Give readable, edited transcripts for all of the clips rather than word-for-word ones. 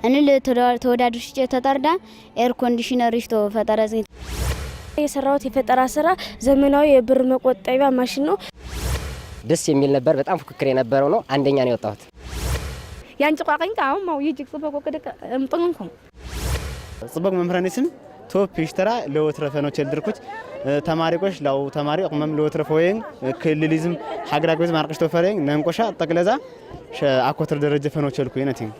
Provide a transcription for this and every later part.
እንል ተወዳድርሽ ተጣርዳ ኤር ኮንዲሽነር ይሽቶ ፈጠረዝ የሰራውት የፈጠራ ስራ ዘመናዊ የብር መቆጠቢያ ማሽን ነው። ደስ የሚል ነበር። በጣም ፍክክር የነበረው ነው። አንደኛ ነው የወጣሁት። ያንቺ ቋቀኝ ታው ማው ይጅክ ጽበቆ ከደቀ እምጥንኩም ጽበቅ መምራኒስም ቶፕ ይሽተራ ለወትረፈኖች የድርኩት ተማሪቆች ላው ተማሪ አቅመም ለወትረፈወይን ክልሊዝም ሀገራጎዝ ማርቀሽ ተፈረኝ ነንቆሻ ጠቅለዛ አኮትር ደረጃ ፈኖች ልኩ ይነቲን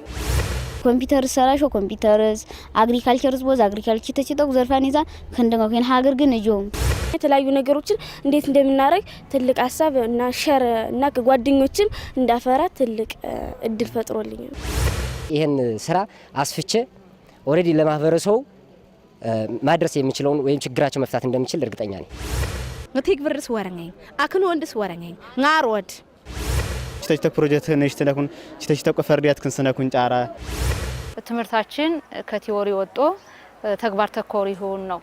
ኮምፒውተር ሰራሾ ኮምፒውተርስ አግሪካልቸርስ ቦዝ አግሪካልቸር ተችተው ዘርፋኒዛ ከንደንጋ ከን ሀገር ግን እጆም የተለያዩ ነገሮችን እንዴት እንደምናረግ ትልቅ ሐሳብ እና ሸር እና ከጓደኞችም እንዳፈራ ትልቅ እድል ፈጥሮልኝ ይሄን ስራ አስፍቼ ኦሬዲ ለማህበረሰቡ ማድረስ የሚችለውን ወይም ችግራቸው መፍታት እንደሚችል እርግጠኛ ነኝ። ነቲክ ብርስ ወረኛኝ አክኑ ወንድስ ወረኛኝ ጋርወድ ተሽተ ፕሮጀክት ነሽተ ለኩን ተሽተ ቆፈርዲያት ክንስነኩን ጫራ ትምርታችን ከቲዮሪ ወጥቶ ተግባር ተኮር ይሁን ነው።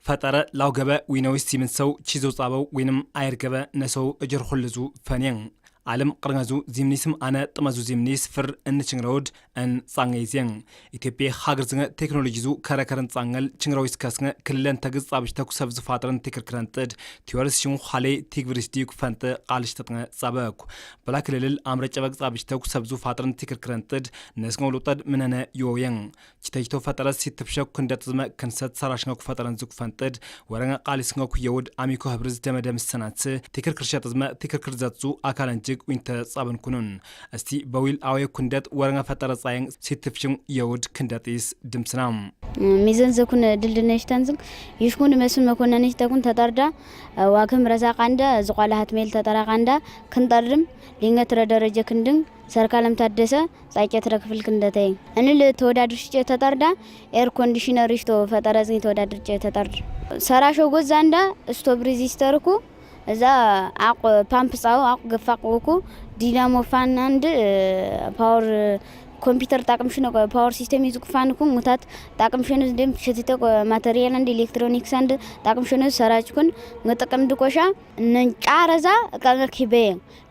ፈጠረ ላውገበ ዊኖስ ሲምንሰው ቺዞ ጻበው ወይንም አይርገበ ነሰው እጅር ሁልዙ ፈኔን ዓለም ቅርንዙ ዚምኒስም አነ ጥመዙ ዚምኒስ ፍር እንችንግረውድ እን ጻንገይዜን ኢትዮጵያ ሀገር ዝነ ቴክኖሎጂዙ ከረከረን ጻንገል ችንግረውስ ከስነ ክልለን ተግጽ አብሽተኩ ሰብዝ ፋጥረን ትክክረን ጥድ ቲወርስ ሽሙ ሐሌ ቲግብሪስ ዲኩ ፈንተ ቃልሽ ተጥነ ጻበኩ በላ ክልል አምረጨ በግጽ አብሽተኩ ሰብዙ ፋጥረን ትክክረን ጥድ ነስገው ሉጠድ ምነነ ዮየን ቺተይቶ ፈጠረስ ሲትፍሸኩ እንደጥዝመ ከንሰት ሰራሽነኩ ፈጠረን ዝኩ ፈንጥድ ወረኛ ቃልስነኩ የውድ አሚኮ ህብርዝ ደመደም ሰናት ትክክር ሸጥዝመ ትክክር ዘጹ አካላንጅ ዊንተ ጻበን ኩኑን እስቲ በዊል አዌ ኩንደት ወረኛ ፈጠረ ጻይን ሲትፍሽም የውድ ክንደጥስ ድምስናም ሚዘን ዘኩን ድልድነሽ ተንዝም ይሽኩን መስን መኮነነሽ ተኩን ተጣርዳ ዋከም ረዛቃንዳ ዝቋላሃት ሜል ተጠራቃንዳ ክንጠርድም ሊንገት ደረጃ ክንድን ሰርካለም ታደሰ ጻይቀት ረክፍል ክንደተይ እንል ተወዳድርሽ ተጣርዳ ኤር ኮንዲሽነር ይሽቶ ፈጠረዝ ተወዳድርጭ ተጣርድ ሰራሾ ጎዛንዳ ስቶፕ ሬዚስተርኩ እዛ አቅ ፓምፕ ጻው አቅ ገፋቅኩ ዲናሞ ፋን አንድ ፓወር ኮምፒውተር ታቅምሽነ ፓወር ሲስተም ይዝቁፋንኩ ሙታት ታቅምሽነ እንደም ሸቲተ ማቴሪያል አንድ ኤሌክትሮኒክስ አንድ ታቅምሽነ ሰራጭኩን መጠቀም ድቆሻ ነንጫረዛ ቃንኪቤ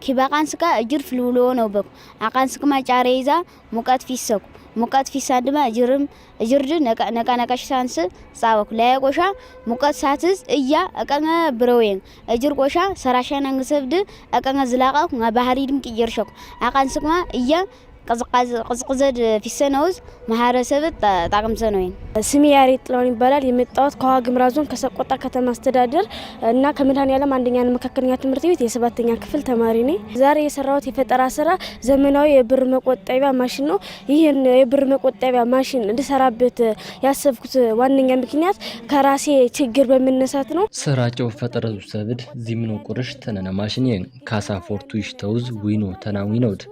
ኪባቃንስካ እጅር ፍሉሎ ነው በኩ አቃንስክማ ጫሬዛ ሙቀት ፊሰኩ ሙቀት ፊሳድማ እጅርድ ነቃነቃሽ ሳንስ ጻወኩ ለቆሻ ሙቀት ሳትስ እያ አቀና ብሮዌን እጅር ቆሻ ሰራሻና እንግሰብድ አቀና ዝላቃ ባህሪድም ቅየርሸኩ አቃንስክማ እያ ቀዝቀዘድ ፊሰነውዝ ማህበረሰብ ታቅምሰነው ስሜ ያሬት ጥላውን ይባላል። የመጣሁት ከዋግምራ ዞን ከሰቆጣ ከተማ አስተዳደር እና ከመድኃኔዓለም አንደኛ መካከለኛ ትምህርት ቤት የ7ኛ ክፍል ተማሪ ነኝ። ዛሬ የሰራሁት የፈጠራ ስራ ዘመናዊ የብር መቆጠቢያ ማሽን ነው። ይሄን የብር መቆጠቢያ ማሽን እንድሰራበት ያሰብኩት ዋነኛ ምክንያት ከራሴ ችግር በመነሳት ነው። ስራቸው ፈጠራ ሰብድ ዚምኖ ቁርሽ ተነና ማሽን የን ካሳ ፎርቱ ይሽተውዝ ዊኖ ተናዊኖድ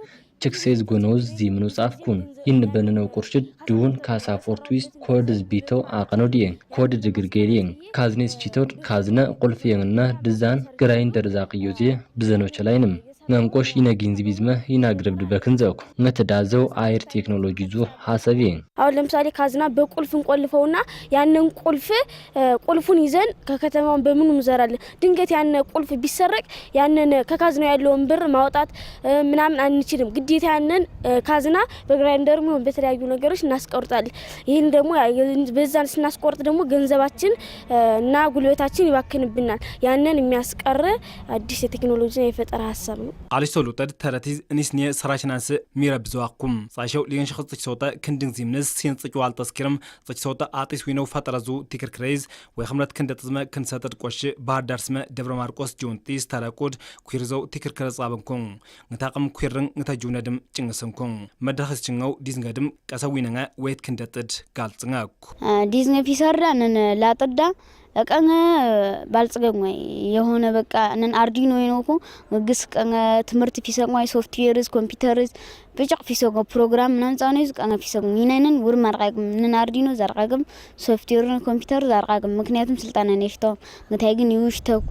ችክሴዝ ጎኖዝ ዚምኖ ጻፍኩን ይንበነነው ቁርሽድ ዱን ካሳ ፎርቱይስ ኮድዝ ቢተው አቀኖዲየን ኮድ ድግርጌሪየን ካዝኔስ ቺቶድ ካዝነ ቁልፍየንና ድዛን ግራይንደር ዛቅዮዜ ብዘኖች ላይንም ነንቆሽ ይነጊንዝ ቢዝመ ይናግረብድ በክንዘኩ መተዳዘው አይር ቴክኖሎጂ ዙ ሐሰቤን አሁን ለምሳሌ ካዝና በቁልፍ እንቆልፈውና ያንን ቁልፉን ይዘን ከከተማው በምኑ ምዘራለን ድንገት ያነ ቁልፍ ቢሰረቅ ያንን ከካዝናው ያለውን ብር ማውጣት ምናምን አንችልም። ግዴታ ያንን ካዝና በግራይንደርም ሆነ በተለያዩ ነገሮች እናስቆርጣለን። ይሄን ደግሞ በዛን ስናስቆርጥ ደግሞ ገንዘባችን እና ጉልበታችን ይባክንብናል። ያንን የሚያስቀር አዲስ የቴክኖሎጂ የፈጠራ ሐሳብ ነው። አሊሶሉ ተድ ተረቲዝ እንስኒየ ሰራሽናንስ ሚረብዘዋኩም ጻሸው ሊንሽ ኸጽ ሶታ ክንድን ዚምነስ ሲንጽጩ አልተስኪርም ጻጭ ሶታ አጢስ ዊነው ፈጠረዙ ቲክርክሬዝ ወይ ኸምረት ክንደጥዝመ ክንሰጠድ ቆሽ ባህር ዳርስመ ደብረ ማርቆስ ጆንቲስ ተረቆድ ኩይርዘው ቲክርከረ ጻበንኩን ንታቅም ኩይርን ንታጁነድም ጭንግስንኩን መድረኽስ ጭንገው ዲዝንገድም ቀሰዊነኛ ወይት ክንደጥድ ጋልጽንጋኩ ዲዝንገ ፊሰርዳንን ላጥዳ አቀነ ባልጽገኛይ የሆነ በቃ እነን አርዲኖ ይኖኩ ግስ ቀነ ትምርት ፊሰኛይ ሶፍትዌርስ ኮምፒውተርስ በጫቅ ፊሰጎ ፕሮግራም ናንጻነስ ቀነ ፊሰጎ ይነንን ውር ማርቃቅም እነን አርዲኖ ዘርቃቅም ሶፍትዌር ኮምፒውተር ዘርቃቅም ምክንያቱም ስልጣና ነሽተው እንታይ ግን ይውሽተው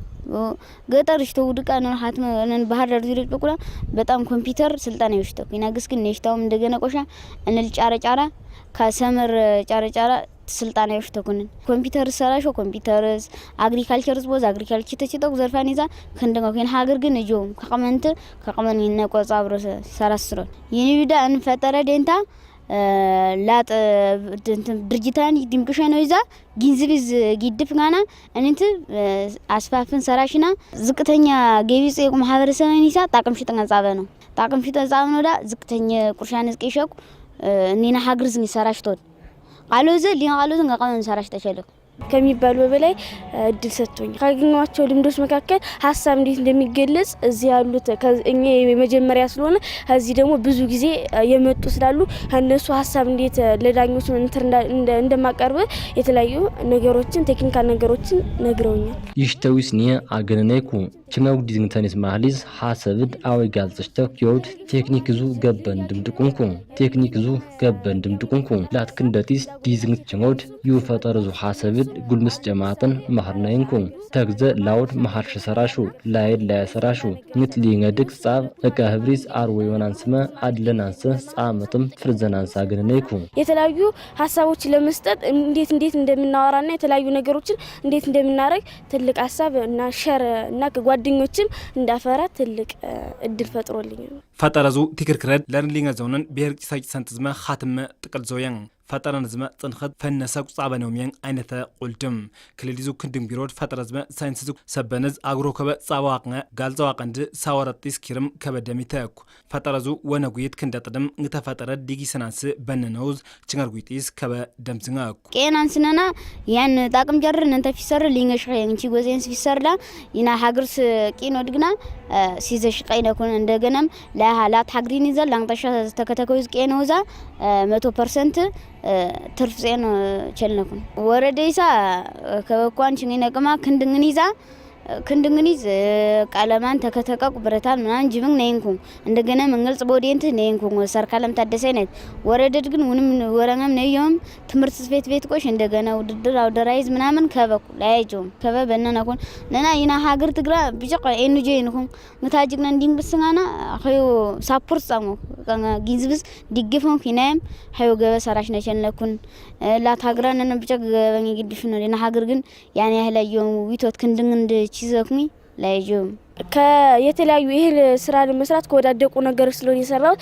ገጠር ይሽተው ድቃና ሀትመ እነን ባህር ዳር ዙሪያ በቁላ በጣም ኮምፒውተር ስልጣና ይውሽተው ይናግስ ግን ነሽተው እንደገና ቆሻ እንል ጫራ ካሰመር ጫራ ስልጣና ይሽተኩን ኮምፒውተር ሰራሽ ኮምፒውተርስ አግሪካልቸርስ ቦዝ አግሪካልቸር ተችተው ዘርፋን ይዛ ከንደገን ሀገር ግን እጆም ከቀመን ይነቆጻ አብሮ ሰራስሮ ይኒዳ እንፈጠረ ደንታ ላጥ ድርጅታን ድምቅሽ ነው ይዛ ጊንዝብዝ ጊድፍ ጋና እንንት አስፋፍን ሰራሽና ዝቅተኛ ገቢጽ ማህበረሰብን ይሳ ጣቅም ሽጠን ጻበ ነው ጣቅም ሽጠን ጻበ ነው ዳ ዝቅተኛ ቁርሻን ዝቅይሸቁ እኔና ሀገርዝን ይሰራሽቶት አሎዘ ሊያሎዘ ጋቀን ሰራሽ ተሸለኩ ከሚባሉ በላይ እድል ሰጥቶኝ ካገኘኋቸው ልምዶች መካከል ሀሳብ እንዴት እንደሚገለጽ እዚህ ያሉት እኛ የመጀመሪያ ስለሆነ እዚህ ደግሞ ብዙ ጊዜ የመጡ ስላሉ እነሱ ሀሳብ እንዴት ለዳኞች እንደማቀርብ የተለያዩ ነገሮችን ቴክኒካል ነገሮችን ነግረውኛል ይሽተውስ ኒያ አገነነይኩ ችናው ዲዝንተንስ ማህሊዝ ሀሰብድ አወይ ጋልጽሽተው ይወድ ቴክኒክ ዙ ገበን ድምድቁንኩ ቴክኒክ ዙ ገበን ድምድቁንኩ ላትክንደቲስ ዲዝንት ችንጎድ ይፈጠር ዙ ሀሰብድ ጉልምስ ጀማዓትን ማህርናይንኩ ተግዘ ላውድ ማህርሽ ሰራሹ ላይድ ላይ ሰራሹ ንትሊንገድክ ጻብ እቀ ህብሪስ አርወይ ወናንስመ አድለናንሰ ጻመትም ፍርዘናንሳ ገነነይኩ የተለያዩ ሀሳቦች ለመስጠት እንዴት እንደምናወራና የተለያዩ ነገሮችን እንዴት እንደምናረግ ትልቅ ሀሳብ እና ሸር እና ጓደኞችም እንዳፈራ ትልቅ እድል ፈጥሮልኝ ፈጠረዙ ትክርክረድ ለርሊንገ ዘውነን ብሄር ጭሳጭ ሰንትዝመ ኻትመ ጥቅል ዞየን ፈጠረን ዝመ ጽንኸት ፈነሰቁ ጻበነው ሚያን አይነተ ቁልድም ክልሊዙ ክንድም ቢሮድ ፈጠረዝመ ሳይንስዙ ሰበነዝ አግሮ ከበ ጻዋቅነ ጋልዛዋ ቀንድ ሳወረጢስ ኪርም ከበደሚተኩ ፈጠረዙ ወነጉይት ክንደጥድም እንተፈጠረ ዲጊ ሰናንስ በነነውዝ ችንገርጉይጢስ ከበደምዝንጋኩ ቄናንስነና ያን ጣቅም ጀርን እንተ ፊሰር ሊንገሽ እንቺ ጎዜንስ ፊሰርላ ይና ሀገርስ ቂኖድግና ሲዘሽ ቀይነኩን እንደገናም ለሃላት ሀግሪን ይዘል ላንተሻ ተከተከውዝ ቄኖዛ 100% ትርፍ ዜና ቸልነኩን ወረደይሳ ከበኳን ችንገነቅማ ክንድንግኒዝ ቃለማን ተከተቀቁ ብረታል ምናን ጅብን ነይንኩ እንደገና መንገልጽ ቦዲንት ነይንኩ ሰርካለም ታደሰይነት ወረደድ ግን ምንም ወረኛም ነይዮም ትምርት ቤት ቆሽ እንደገና ውድድር አውደራይዝ ምናምን ከበኩ ላይጆም ከበበነናኩን ነና ይና ሀገር ትግራ ቢጨቀ ኤንጂ ይንኩ መታጅግና እንዲንግስናና ኸዩ ሳፖርት ጻሙ ጊንዝብስ ዲግፎን ፊናም ኸዩ ገበ ሰራሽ ነቸልነኩን ላታግራነን ቢጨቅ ገበኝ ግድፍ ነው ለና ሀገር ግን ያን ያህላየው ዊቶት ክንድንግ ቺዘክሚ ላይጆም ከየተለያዩ ይሄል ስራ ለመስራት ከወዳደቁ ነገሮች ስለሆነ ይሰራው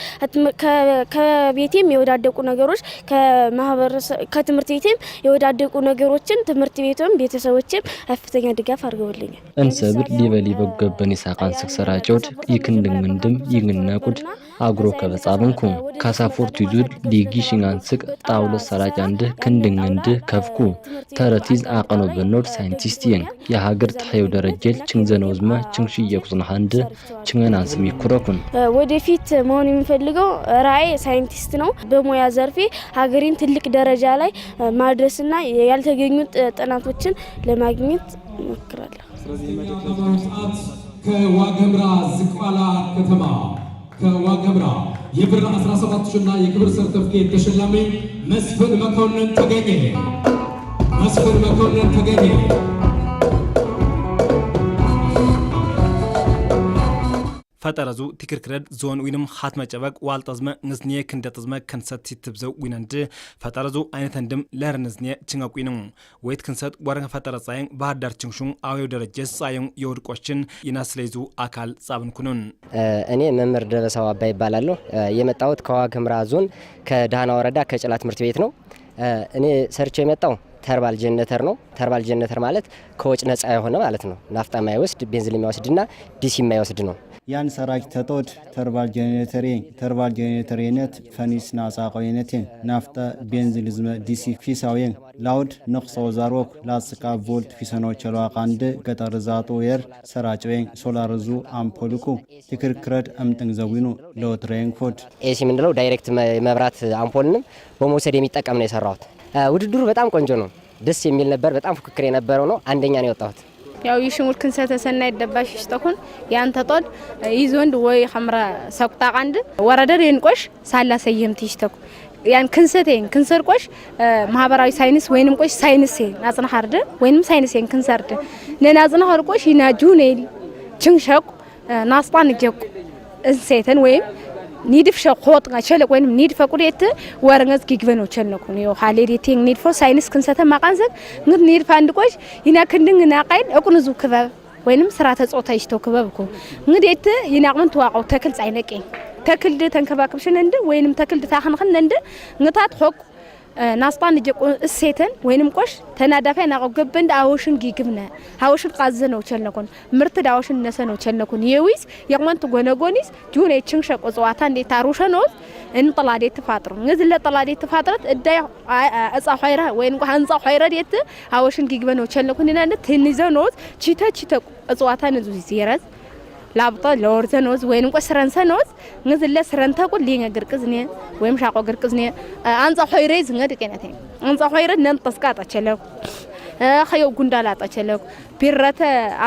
ከቤቴም የወዳደቁ ነገሮች ከማህበረሰብ ከትምርት ቤቴም የወዳደቁ ነገሮችን ትምርት ቤቱም ቤተሰቦችም ከፍተኛ ድጋፍ አድርገውልኛል እንሰብር ሊበሊ በገበን ይሳቃን ስክሰራጨውድ ይክንድምንድም ይግናቁድ አግሮ ከበጻብንኩ ካሳፎርት ይዙድ ሊጊሽንጋንስቅ ጣውለ ሰራጫንድ ክንድንግንድ ከፍኩ ተረቲዝ አቀኖ በኖድ ሳይንቲስቲን የሀገር ተሐዩ ደረጀል ችንዘነውዝማ ችንሽ የቁዝናሃንድ ችንገናንስም ይኩረኩን ወደፊት መሆን የሚፈልገው ራይ ሳይንቲስት ነው በሙያ ዘርፌ ሀገሪን ትልቅ ደረጃ ላይ ማድረስና ያልተገኙ ጥናቶችን ለማግኘት እሞክራለሁ ከዋገምራ ዝቋላ ከተማ ከዋገምራ የብር 17 ሺና የክብር ሰርተፍኬት ተሸላሚ መስፍን መኮንን ተገኘ ፈጠረዙ ትክርክረድ ዞን ዊንም ኻትመ ጨበቅ ዋልጠዝመ ንዝኒየ ክንደጥዝመ ከንሰት ሲትብዘው ዊነንድ ፈጠረዙ አይነተንድም ለርንዝኒየ ችንገቁይኑ ወይት ክንሰት ወረን ፈጠረ ጻይን ባህዳር ችንሹን አዌው ደረጀስ ጻይን የወድቆችን ይናስለይዙ አካል ጻብንኩኑን እኔ መምህር ደበሳው አባይ ይባላለሁ የመጣሁት ከዋግምራ ዞን ከዳህና ወረዳ ከጭላ ትምህርት ቤት ነው እኔ ሰርቼ የመጣው ተርባል ጀነተር ነው ተርባል ጀነተር ማለት ከወጭ ነፃ የሆነ ማለት ነው ናፍጣ ማይወስድ ቤንዚን የሚወስድና ዲሲ ማይወስድ ነው ያን ሰራጅ ተጦድ ተርባል ጀነሬነት ፈኒስ ናሳቆይነቴ ናፍጣ ቤንዚን ዝመ ዲሲ ፊሳውየን ላውድ ንቅሶ ዛሮክ ላስቃ ቮልት ፊሰኖ ቸሏቃንድ ገጠር ዛጦ የር ሰራጭዌን ሶላርዙ አምፖልኩ ትክርክረድ አምጥን ዘዊኑ ለወትሬን ኮድ ኤሲ ምንድነው ዳይሬክት መብራት አምፖልንም በመውሰድ የሚጠቀም ነው የሰራሁት ውድድሩ በጣም ቆንጆ ነው ደስ የሚል ነበር በጣም ፉክክር የነበረው ነው አንደኛ ነው የወጣሁት ያው ይሽሙር ክንሰተ ሰናይ ደባሽ ይስተኩን ያን ተጦድ ይዞንድ ወይ ሐምራ ሰቁጣ ቀንድ ወረደር የንቆሽ ሳላ ሰየምት ይስተኩ ያን ክንሰር ቆሽ ማህበራዊ ሳይንስ ወይንም ቆሽ ሳይንስ ናጽና ሀርደ ወይንም ሳይንስ ክንሰርደ ነናጽና ሀር ቆሽ ይናጁ ነይል ችንሸቁ ናስጣን ጀቁ እንሴተን ወይም نيدف شقوط عشان وين نيدف أقوليت ورناس كيجبنو شلنكون يو حالي تين نيدف ساينس كنسة ما قنزك نقد نيدف عندكوش هنا كندن ناقين أكون زو كذا وينم سرعة صوت عيشتو كبابكو نقديت ينعمن تواقع تاكل عينك تاكل ده تنكباك بشن عنده وينم تاكل ده تاخن خن عنده نقطات حق ناسطان يجيكو السيتن وينم قش تنادفع ناقو بند عوشن جيجبنا عوشن قازن وشلنكون مرتد عوشن نسن وشلنكون يويس يومن تقولناقونيس جون يتشنشك وزواتان دي تاروشنوز إن طلعت تفاطر نزل طلعت تفاطرت الداي أصحيرها وين قهنص حيرة ديت عوشن جيجبنا وشلنكون هنا تنزنوز شيتا أزواتان زوزيرز لابطة لورزنوز وين قسرنسنوز نزل سرنتا كل لينا قرقزني وين شاقو قرقزني أنصح حيرز نقدر كناتين أنصح حيرز ننتصقات أشلو خيو قندالات أشلو بيرة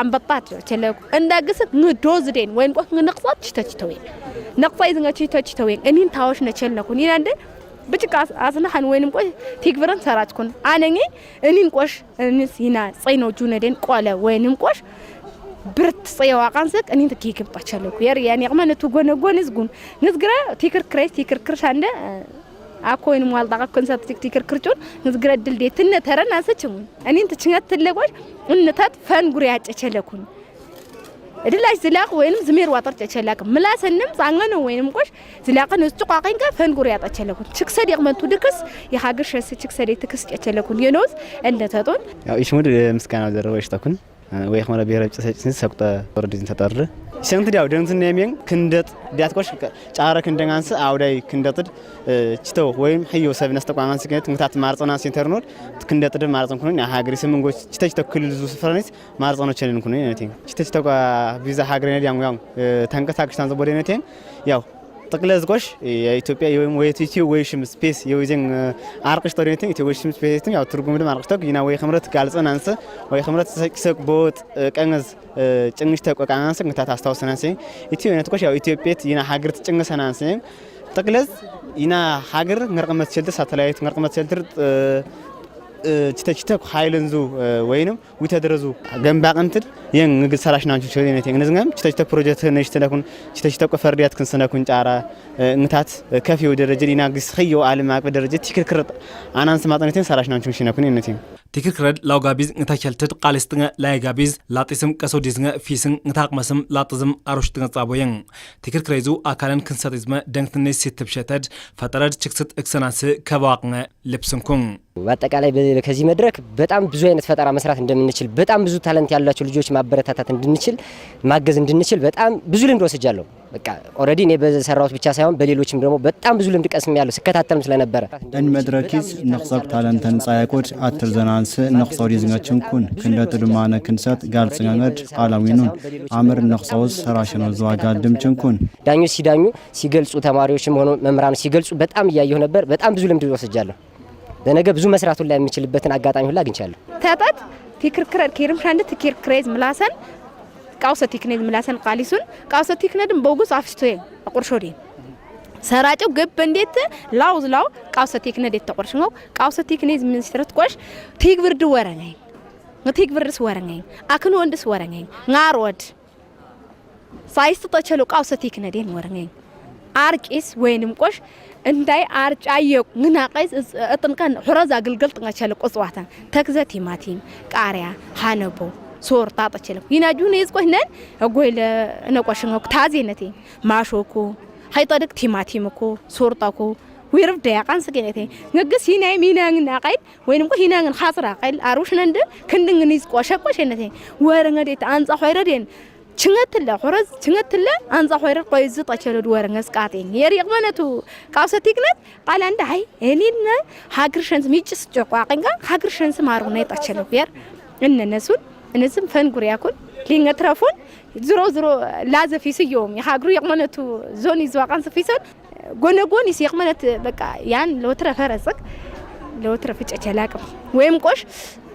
أمبطات أشلو عندك قصة ندوز دين وين قه نقصات شتوين نقصة إذا شتوين إنين تاوش نشلنا كونين عنده بتشك أصلا حنوين مقول تكبرن سراتكون أنا إنين قش إنين هنا صينو جوندين قاله وين مقش برت صيوا قانسك أني تكيك بتشلوك يعني عمانة تقول نزقون نزقرا تيكر كرش عنده أكوين موال دقة كنسات تيكر كرشون نزقرا دلدي تنا ترى ناس تشون أني أنت تشنات تلاقوش إن تات فان قريات تشلكون إدلاش زلاق وين زمير واتر تشلك ملاس النم زعننا وين مقش زلاق نستقاقين كفان قريات تشلكون شخص يقمن تدركس يحاجر شخص يتكس تشلكون ينوز أنت تاتون إيش مود مسكان هذا الرويش تكون ويخ مرة بيهرب سقطة وردين تطر شنو تداو دنس نيمين كندت دياتكوش شعار كندن عنس أوداي كندت تشتو وين حيو سبنا استقام عنس كنت متعت مارسونا سينترنور كندت ده مارسون كونين هاجري سمنجو تشتو كل زوس فرنيس مارسونا تشيلن كونين نتين تشتو كفيزا هاجرين اليوم يوم تانك تاكستان زبورين نتين ياو تقلز قش إثيوبيا يوم ويتيو ويشم سبيس يوزين عرقش طريقتين يتيو ويشم سبيس تين أو ترجم ده عرقش تك ينا ويخمرت كالس أنانس ويخمرت سك بوت كأنز تنجش تك كأنز نتاع تستوى سنانسين يتيو نتقش أو إثيوبيا ينا حجر تنجش سنانسين تقلز ينا حجر نرقم تشلت ساتلايت نرقم تشلت تشتك هايلنزو وينم ويتدرزو جنب أنتر ين نقول سراش نانشو شو دينه تين نزعم تشتك بروجكت نشتغل لكون تشتك فرديات كنسنا كون جارا نتات كافي ودرجة لينا قص خيو عالم معك بدرجة تكرر أنا سمعت أن تين سراش نانشو شينا كون إنتين تكرر لو جابيز نتاكلت قالستنا لا جابيز لا تسم كسوديزنا فيسن نتاق مسم لا تزم أروشتنا صابوين تكرريزو أكلن كنساتيزما دنتني ست بشتات فترة تكست إكسناس كواقنا لبسنكون በአጠቃላይ በከዚህ መድረክ በጣም ብዙ አይነት ፈጠራ መስራት እንደምንችል በጣም ብዙ ታለንት ያላቸው ልጆች ማበረታታት እንድንችል ማገዝ እንድንችል በጣም ብዙ ልምድ ወስጃለሁ። በቃ ኦሬዲ እኔ በሰራሁት ብቻ ሳይሆን በሌሎችም ደግሞ በጣም ብዙ ልምድ ቀስሜያለሁ ስከታተልም ስለነበረ እን መድረኪስ ንኽሰብ ታለንተን ጻያቆድ አትርዘናንስ ንኽሰው ዲዝኛችን ኩን ክንደት ድማነ ክንሰት ጋልጽኛነድ ቃላዊኑን አምር ንኽሰውስ ሰራሽኖ ዘዋጋልድም ጭንኩን ዳኞች ሲዳኙ ሲገልጹ ተማሪዎችም ሆኖ መምህራን ሲገልጹ በጣም እያየሁ ነበር። በጣም ብዙ ልምድ ወስጃለሁ። ለነገ ብዙ መስራቱን ላይ የሚችልበትን አጋጣሚ ሁሉ አግኝቻለሁ። ታጣት ትክክር ከርም ሻንደ ትክክሬዝ ምላሰን ቃውሰ ቴክኒክ ምላሰን ቃሊሱን ቃውሰ ቴክኒክን በውጉስ አፍስቶይ አቆርሾዲ ሰራጨው ገብ እንዴት ላው ቃውሰ ቴክኒክ ተቆርሽው ቃውሰ ቴክኒክ ሚኒስትርት ቆሽ ትግብርድ ወረኛይ ትግብርስ ወረኛይ አክን ወንድስ ወረኛይ ጋርወድ ሳይስት ተቸሉ ቃውሰ ቴክኒክ ወረኛይ አርቂስ ወይንም ቆሽ እንዳይ አርጫየው ንናቀይስ እጥንቀን ሁረዛ አገልግል ጥንቀቸለ ቆጽዋታ ተክዘ ቲማቲም ቃሪያ ሃነቦ ሶርታ ተቸለ ይናጁን ይዝቆህነን አጎይለ ነቆሽንው ታዜነቴ ማሾኩ ሃይጣድቅ ቲማቲምኮ ሶርታኮ ወይርብ ዳያቃን ስገነቴ ንግስ ይናይ ሚናን ናቀይ ወይንም ቆ ይናን ኻስራ ቀል አሩሽነንደ ክንድን ይዝቆሸቆሸነቴ ወረንገዴት አንጻ ሆይረዴን ችንገትለ ሆረዝ ችንገትለ አንጻ ሆይረ ቆይዝ ጣቸለድ ወረንገስ ቃጤን የሪቅመነቱ ቃውሰቲክነት ቃል አንደ አይ እኔና ሀግርሸንስ ሚጭስ ጨቋቀንጋ ሀግርሸንስ ማሩ ነው ጣቸለው ያር እነሱን ፈንጉር ያኩን ሊንገትረፉን ዝሮ ላዘፊስዮም የሀግሩ የቅመነቱ ዞን ይዝዋቃን ሰፊሰን ጎነጎን ይስየቅመነት በቃ ያን ለወትረ ፈረጽቅ ለወትረ ፍጨቸላቅም ወይም ቆሽ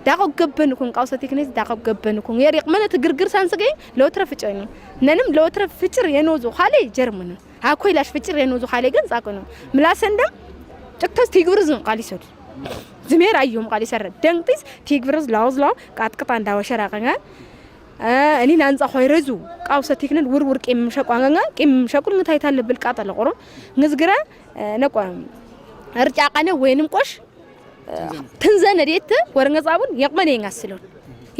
ዳቆብ ገበንኩን ቃውሰ ቴክኒክ ዳቆብ ገበንኩን የሪቅ ማለት ግርግር ሳንስገኝ ለወትረ ፍጨኝ ነንም ለወትረ ፍጭር የኖዙ ኻሌ ጀርመን አኮይላሽ ፍጭር የኖዙ ኻሌ ግን ጻቀኑ ምላሰንደም ጭክተስ ቲግብርዝን ቃሊሰድ ዝሜር አዩም ቃሊሰረ ደንቅስ ቲግብርዝ ላውዝላው ቃጥቅጣ እንዳወሸራቀኛ እኔ ናንጻ ሆይረዙ ቃውሰ ቴክንን ውርውር ቄም ሸቋንጋ ቄም ሸቁል ምታይታለ ብልቃጠለ ቆሮ ንዝግራ ነቋ እርጫ ቀነ ወይንም ቆሽ ትንዘነ ዴት ወርንጻቡን የቅመነ ያስሉን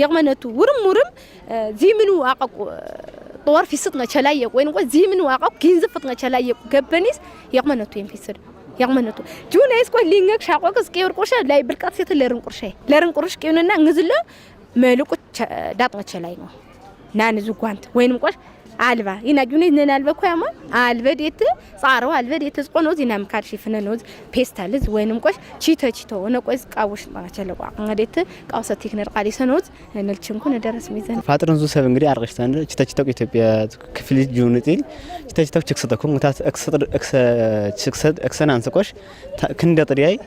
የቅመነቱ ውርም ዚምኑ አቀቁ ጦር ፊስጥነ ቸላየ ወይንም ቆ ዚምኑ አቀቁ ግንዝፍጥነ ቸላየ ገበኒስ የቅመነቱ የሚስድ ያቅመነቱ ጁናይስ ቆ ሊንገክ ሻቆቅስ ቄር ቆሽ ላይ ብልቃት ሴት ለርን ቁርሽ ቄውንና ንዝለ መልቁ ዳጥነ ቸላይ ነው ናንዙ ጓንት ወይንም ቆሽ አልባ ይናጁኔ ነናልበ ኮያማ አልበዴት ጻራው አልበዴት ጽቆኖ ዚናም ካርሺ ፍነኖዝ ፔስታልዝ ወይንም ቆሽ ቺቶ ነቆስ ቃውሽ ማቸለቋ እንግዲህ ቃውሰ ቴክነር ቃሊ ሰኖዝ ነልችንኩን ደረስ ሚዘን ፋጥርን ዙ ሰብ እንግዲህ አርቀሽታን ቺቶ ኢትዮጵያ ክፍል ጁንቲል ቺቶ ችክሰተኩም ሙታት እክሰን አንስቆሽ ክንደ ጥሪያይ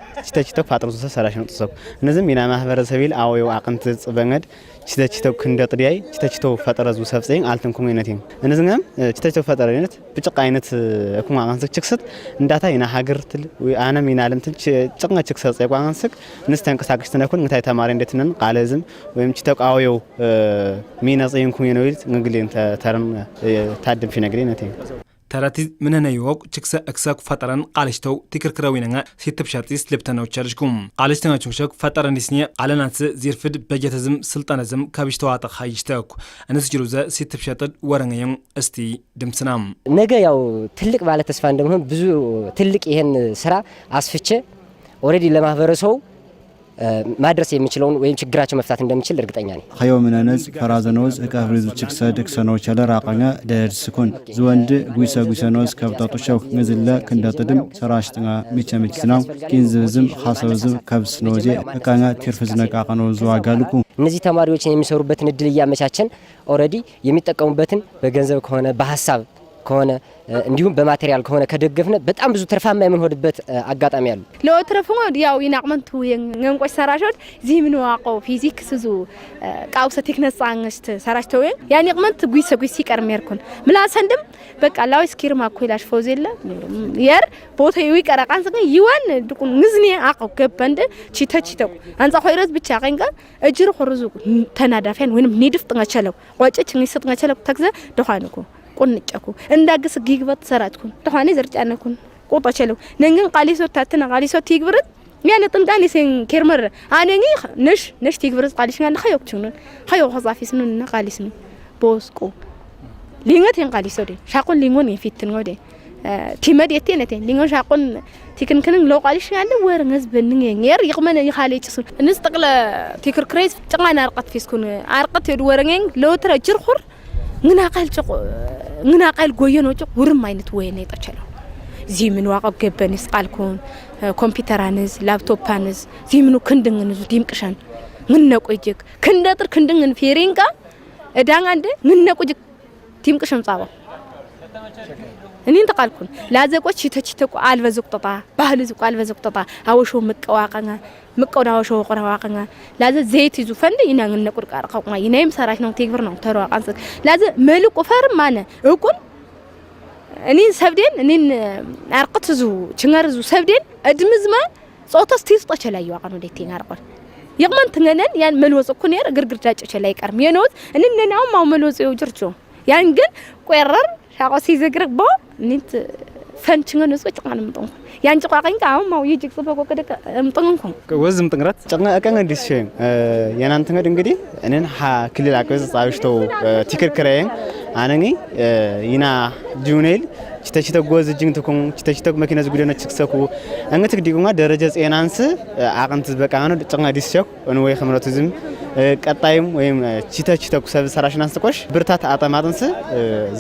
ቺቶ ፋጥርን ዙ ሰራሽ ነው ተሰብ እነዚህም ሚና ማህበረሰቢል አወዩ አቅንት ጽበንገድ ቺቶ ክንደ ጥሪያይ ቺቶ ፈጠረዙ ሰብጽኝ አልተንኩም አይነቴን እነዚህም ቺቶ ፈጠረነት ብጭቃ አይነት እኩማ አንስክ ችክሰት እንዳታ ይና ሀገር ትል ወይ አነም ይናለም ትል ጭቅና ችክሰት ጸቋን አንስክ ንስተንቀሳቀሽ ተነኩን እንታይ ተማሪ እንደትነን ቃለዝም ወይም ቺቶ ቃወዩ ሚና ጽይንኩም የነውል እንግሊን ተረን ታድም ፊነግሪ ነቴ ተራቲ ምንነ ይወቅ ችክሰ እክሰክ ፈጠረን ቃልሽተው ትክርክረዊና ሲትብሻጢስ ልብተናው ቻልሽኩም ቃልሽተናችሁ ሸክ ፈጠረን ዲስኒ አለናት ዚርፍድ በጀተዝም ስልጣነዝም ከብሽተው አጣखाይሽተኩ እንስጅሩዘ ሲትብሻጥድ ወረንየም እስቲ ድምጽናም ነገ ያው ትልቅ ባለ ተስፋ እንደምሆን ብዙ ትልቅ ይሄን ስራ አስፍቼ ኦሬዲ ለማህበረሰው ማድረስ የሚችለውን ወይም ችግራቸው መፍታት እንደሚችል እርግጠኛ ነኝ። ኸዮ ምንነዝ ፈራዘኖዝ እቃፍሪዙ ችክሰድ እክሰኖች ለራቀኛ ደርስኩን ዝወንድ ጉይሰኖዝ ከብጣጦቸው ንዝለ ክንደጥድም ሰራሽጥና ሚቸምችናው ኪንዝዝም ሐሰብዝም ከብስኖዜ እቃኛ ትርፍዝነቃቀኖ ዘዋጋልኩ እነዚህ ተማሪዎችን የሚሰሩበትን እድል እያመቻቸን ኦሬዲ የሚጠቀሙበትን በገንዘብ ከሆነ በሐሳብ ከሆነ እንዲሁም በማቴሪያል ከሆነ ከደገፍነ በጣም ብዙ ትርፋማ የምንሆድበት አጋጣሚ አሉ ለወትረፈው ያው ይናቅመንቱ የንቆሽ ሰራሾት ዚምን ዋቀው ፊዚክስ ዙ ቃውሰ ቴክነስ አንስት ሰራሽተው ያን ይቅመንት ጉይሰ ይቀርሜርኩን ምላሰንድም በቃ ላው ስኪር ማኮይላሽ ፎዜለ የር ቦታ ይቀራቃን ሰን ይዋን ድቁን ንዝኒ አቀው ገበንደ ቺተው አንጻ ሆይረዝ ብቻ ቀንጋ እጅር ሆርዙ ተናዳፈን ወይንም ኒድፍ ጥንቸለው ወጭች ንስጥ ጥንቸለው ተግዘ ደኋንኩ ቁንጨኩ እንዳግስ ጊግበት ሰራትኩ ተኋኔ ዘርጫነኩን ቆጣቸለው ነንገን ቃሊሶ ታተና ቃሊሶ ትግብርት ያን ጥንቃኔ ሰን ኬርመር አነኒ ነሽ ትግብርት ቃሊሽና ኸዮክቹን ኸዮ ኸዛፊስኑና ቃሊስኑ ቦስቆ ሊንገቴን ቃሊሶ ደ ሻቆን ሊንጎን የፊትን ወደ ቲመድ የቴነቴ ሊንጎን ሻቆን ትክንክንን ሎ ቃሊሽ ያለ ወርንዝ በንኝ የር ይቅመን ይኻለጭሱ እንስ ጠቅለ ትክርክሬስ ጭቃና አርቀት ፊስኩን አርቀት ወረንኝ ሎትረ ጅርኹር ngina qal goyeno ci wurum aynet wayne tachalo zimin waqab gebenis qalkon computeranız laptopanız ziminu kindingin dimqishan ngina qoyjik kindatir kindingin feringa edangande ngina qoyjik dimqisham ጻባ እኔን ተቃልኩን ላዘቆች ተችተቁ አልበዝቁጣ ባህል ዝቁ አልበዝቁጣ አወሾ መቀዋቀና መቀውዳወሾ ቆራዋቀና ላዘ ዘይት ይዙ ፈንድ ይናን ነቁርቃር ቀቁማ ይናይም ሰራሽ ነው ትግብር ነው ተሯቃንስ ላዘ መልቁ ፈርም ማነ እቁን እኔን ሰብዴን እኔን አርቀት ዙ ችንገር ዙ ሰብዴን እድምዝማ ጾታስ ትይስጣቸ ላይ ያቀኑ ደቴን አርቀር ይቅመን ትነነን ያን መልወጽ እኮ ነው ግርግርዳጭ ላይ ቀርም የነውት እንነናው ማው መልወጽ ይውጅርቹ ያን ግን ቆረር ሻቆሲ ዘግርቦ ንት ፈንችንገ ንጽ ጫንም ጦን ያንጭ ቋቀኝ ካው ማው ይጅቅ ጽበቆ ከደ እምጥንኩ ወዝም ጥንግራት ጫና አቀን እንዲስ ሸም የናንተ እንግዲህ እነን ክልል አቀዝ ጻብሽተው ትክክረየን አነኒ ይና ጁኔል ቺተቺተ ጎዝ ጅንትኩም ቺተቺተ መኪና ዝጉደነ ችክሰኩ አንገት ዲጉማ ደረጃ ጼናንስ አቀንት በቃኑ ጫና ዲስ ሸክ ወይ ኸምረቱዝም ቀጣይም ወይም ቺተቺተ ኩሰብ ሰራሽን አንስቆሽ ብርታት አጠማጥንስ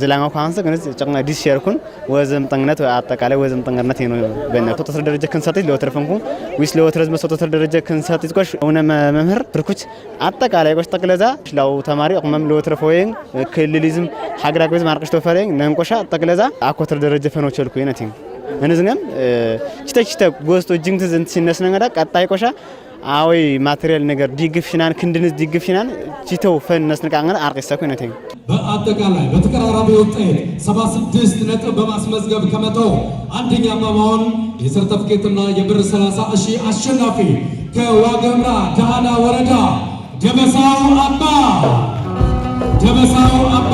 ዝላንጋ ኳንስ ግን ጫና ዲስ ሸርኩን ወዘም ጥንግነት አጠቃላይ ወዘም ጥንግነት ነው በእናቱ ተሰር ደረጃ ክንሰት ለወትረፈንኩ ዊስ ለወትረዝ መስጠት ደረጃ ክንሰት ይቆሽ ሆነ መምህር ብርኩች አጠቃላይ ቆሽ ጠቅለዛ ላው ተማሪ አቅመም ለወትረፈወይን ክልሊዝም ሀገራ ገዝ ማርቀሽ ተፈረኝ ነንቆሻ ጠቅለዛ አኮተር ደረጃ ፈኖቸልኩ ይነቲን እንዝገም ቺተቺተ ጎስቶ ጅንት ዝንት ሲነስነገዳ ቀጣይ ቆሻ አዊ ማቴሪያል ነገር ዲግፍሽናን ክንድንስ ዲግፍሽናን ቺተው ፈነስ ንቃንገር አርቀሰኩ ይነቲን በአጠቃላይ በተቀራራቢ ውጤት 76 ነጥብ በማስመዝገብ ከመቶ አንደኛ በመሆን የሰርተፍኬትና የብር 30,000 አሸናፊ ከዋገምራ ዳህና ወረዳ ደበሳው አባ ደበሳው አባ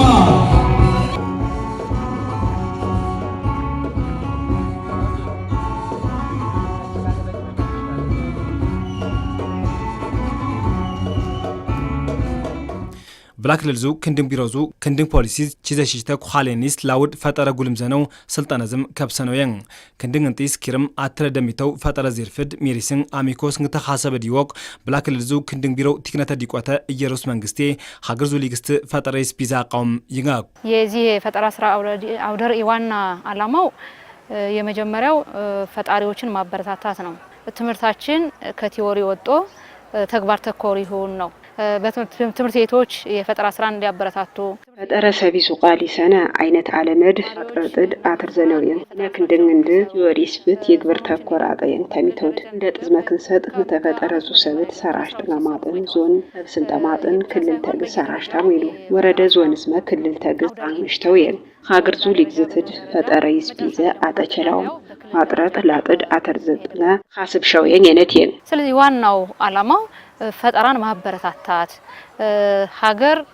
ብላክ ልልዙ ክንድን ቢሮዙ ክንድን ፖሊሲ ቺዘሽተ ኳሌኒስ ላውድ ፈጠረ ጉልም ዘነው ስልጣነዝም ከብሰነውየን ክንድን እንጢስ ኪርም አትረደሚተው ፈጠረ ዚርፍድ ሚሪስን አሚኮስ እንግተ ሐሰበ ዲወቅ ብላክ ልልዙ ክንድን ቢሮ ቲክነተ ዲቆተ ኢየሩስ መንግስቴ ሀገር ዙ ሊግስት ፈጠረስ ቢዛ ቃውም ይጋቅ የዚህ ፈጠራ ስራ አውደር ዋና አላማው የመጀመሪያው ፈጣሪዎችን ማበረታታት ነው። ትምህርታችን ከቲዮሪ ወጥቶ ተግባር ተኮር ይሁን ነው። በትምህርት ቤቶች የፈጠራ ስራን እንዲያበረታቱ ፈጠረ ሰቢሱ ቃሊ ሰነ አይነት አለመድ ፈጥረጥድ አትርዘነውየን ነክንድንግንድ ቲዮሪስብት የግብር ተኮር አጠየን ተሚተውድ እንደ ጥዝመክን ሰጥ ተፈጠረ ዙ ሰብት ሰራሽ ጠማጥን ዞን ሰብስን ጠማጥን ክልል ተግስ ሰራሽ ታሚሉ ወረደ ዞን ስመ ክልል ተግስ አንሽተውየን ሀገር ዙ ሊግዝትድ ፈጠረ ይስቢዘ አጠቸላው ማጥረጥ ላጥድ አተርዘጥነ ሐስብ ሸውየን የነትየን ስለዚህ ዋናው አላማው ፈጠራን ማበረታታት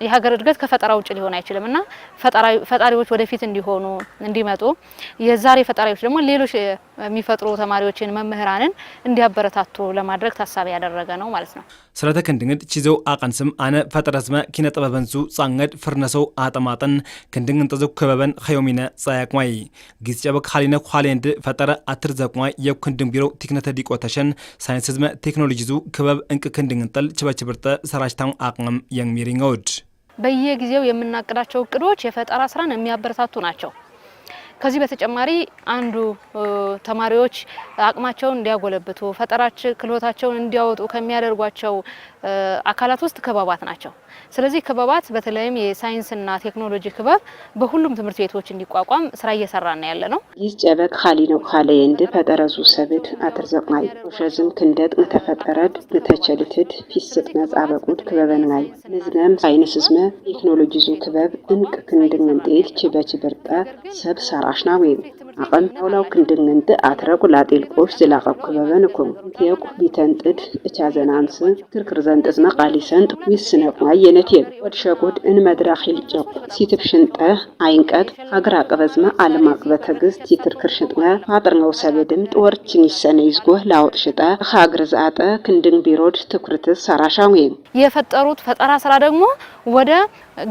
የሀገር እድገት ከፈጠራ ውጭ ሊሆን አይችልምና ፈጣሪዎች ወደፊት እንዲሆኑ እንዲመጡ የዛሬ ፈጣሪዎች ደግሞ ሌሎች የሚፈጥሩ ተማሪዎችን መምህራንን እንዲያበረታቱ ለማድረግ ታሳቢ ያደረገ ነው ማለት ነው። ስረተ ክንድንድ ቺዘው አቀንስም አነ ፈጠረዝመ ኪነ ጥበበንሱ ጻንገድ ፍርነሰው አጠማጠን ክንድንግ ተዘው ከበበን ኸዮሚነ ጻያቅማይ ጊዝጨበ ካሊነ ኳሌንድ ፈጠረ አትርዘቅማይ የክንድን ቢሮ ቲክነተ ዲቆተሸን ሳይንስዝመ ቴክኖሎጂዙ ክበብ እንቅ ክንድንግንጠል ችበችብርተ ሰራጅታው አቅም የሚሪንጎድ በየጊዜው የምናቀዳቸው እቅዶች የፈጠራ ስራን የሚያበረታቱ ናቸው። ከዚህ በተጨማሪ አንዱ ተማሪዎች አቅማቸውን እንዲያጎለብቱ ፈጠራቸው ክህሎታቸውን እንዲያወጡ ከሚያደርጓቸው አካላት ውስጥ ክበባት ናቸው። ስለዚህ ክበባት በተለይም የሳይንስና ቴክኖሎጂ ክበብ በሁሉም ትምህርት ቤቶች እንዲቋቋም ስራ እየሰራን ያለ ነው። ይስጨበቅ ኻሊነው ኻለየንድ ፈጠረዙ ሰብድ አትርዘቅማይ ወሸዝም ክንደጥ ተፈጠረድ ተቸልትድ ፊስጥ ነጻበቁድ ክበበንጋይ ንዝመም ሳይንስዝመ ቴክኖሎጂዙ ክበብ እንቅ ክንድንግንጤት ችበችብርጠ ሰብ ሰራሽና ወይ አቀም አውላው ክንድንግንጥ አትረቁ ላጤልቆሽ ዝላቀብ ክበበንኩም ቴቁ ቢተንጥድ እቻዘናንስ ክርክር ዘንጥዝመ ቃሊሰንጥ ዊስነቅማይ የነቴብ ወድሸቁድ እንመድራኽ ይልጨቁ ሲትብሽንጠ አይንቀጥ ሀገር አቀበዝመ ዓለም አቀበተ ግዝ ሲትርክር ሽጥመ ፋጥርነው ሰበድም ጦርችን ይሰነ ይዝጎህ ላውጥ ሽጠ ሀገር ዛጠ ክንድን ቢሮድ ትኩርትስ ሰራሻው የፈጠሩት ፈጠራ ስራ ደግሞ ወደ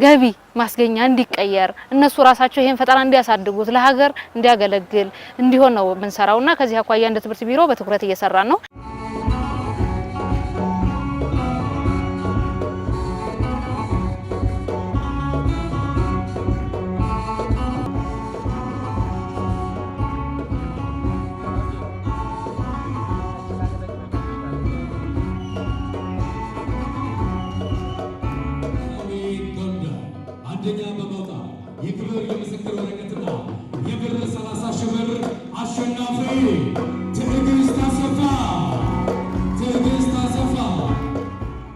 ገቢ ማስገኛ እንዲቀየር እነሱ ራሳቸው ይሄን ፈጠራ እንዲያሳድጉት ለሀገር እንዲያገለግል እንዲሆን ነው የምንሰራውና ከዚህ አኳያ እንደ ትምህርት ቢሮ በትኩረት እየሰራን ነው። አንደኛ በመውጣት የክብር የምስክር ወረቀትና የብር 30 ሺህ ብር አሸናፊ